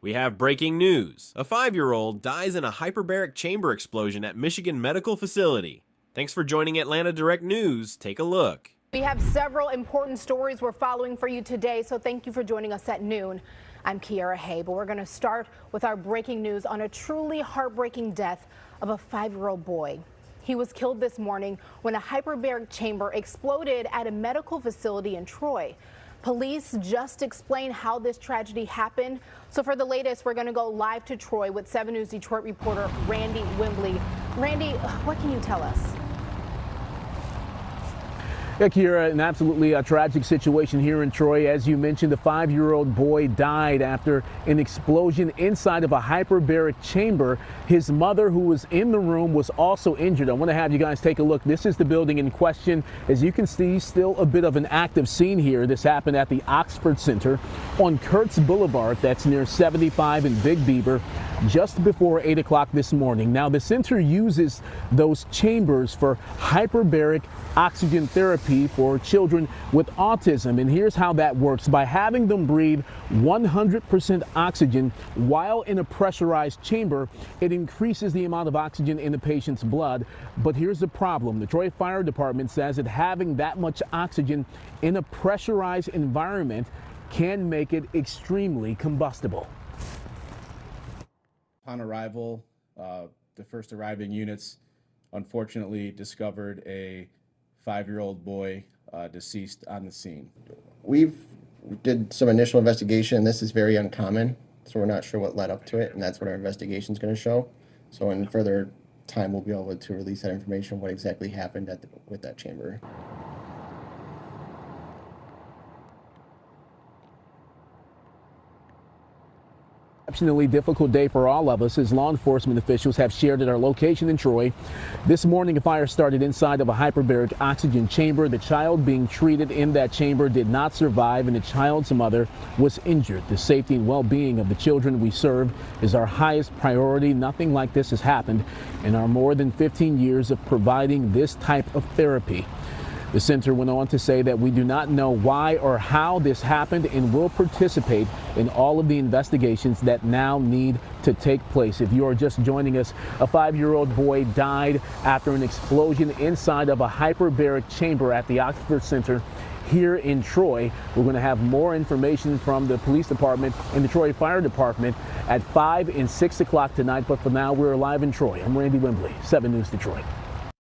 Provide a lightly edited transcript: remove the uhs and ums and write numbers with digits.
We have breaking news. A 5-year-old dies in a hyperbaric chamber explosion at Michigan medical facility. Thanks for joining Atlanta Direct News. Take a look. We have several important stories we're following for you today, so thank you for joining us at noon. I'm Kiara Hay, but we're going to start with our breaking news on a truly heartbreaking death of a 5-year-old boy. He was killed this morning when a hyperbaric chamber exploded at a medical facility in Troy. Police just explained how this tragedy happened. So for the latest, we're going to go live to Troy with 7 News Detroit reporter Randy Wembley. Randy, what can you tell us? Yeah, Kiera, an absolutely tragic situation here in Troy. As you mentioned, the 5-year-old boy died after an explosion inside of a hyperbaric chamber. His mother, who was in the room, was also injured. I want to have you guys take a look. This is the building in question. As you can see, still a bit of an active scene here. This happened at the Oxford Center on Kurtz Boulevard. That's near 75 and Big Beaver, just before 8 o'clock this morning. Now, the center uses those chambers for hyperbaric oxygen therapy for children with autism. And here's how that works. By having them breathe 100% oxygen while in a pressurized chamber, it increases the amount of oxygen in the patient's blood. But here's the problem. The Troy Fire Department says that having that much oxygen in a pressurized environment can make it extremely combustible. Upon arrival, the first arriving units unfortunately discovered a 5-year-old boy deceased on the scene. We did some initial investigation. This is very uncommon, so we're not sure what led up to it, and that's what our investigation is going to show. So in further time, we'll be able to release that information, what exactly happened with that chamber. Exceptionally difficult day for all of us as law enforcement officials have shared at our location in Troy. This morning, a fire started inside of a hyperbaric oxygen chamber. The child being treated in that chamber did not survive, and the child's mother was injured. The safety and well-being of the children we serve is our highest priority. Nothing like this has happened in our more than 15 years of providing this type of therapy. The center went on to say that we do not know why or how this happened and will participate in all of the investigations that now need to take place. If you are just joining us, a 5-year-old boy died after an explosion inside of a hyperbaric chamber at the Oxford Center here in Troy. We're going to have more information from the police department and the Troy Fire Department at 5 and 6 o'clock tonight. But for now, we're live in Troy. I'm Randy Wembley, 7 News Detroit.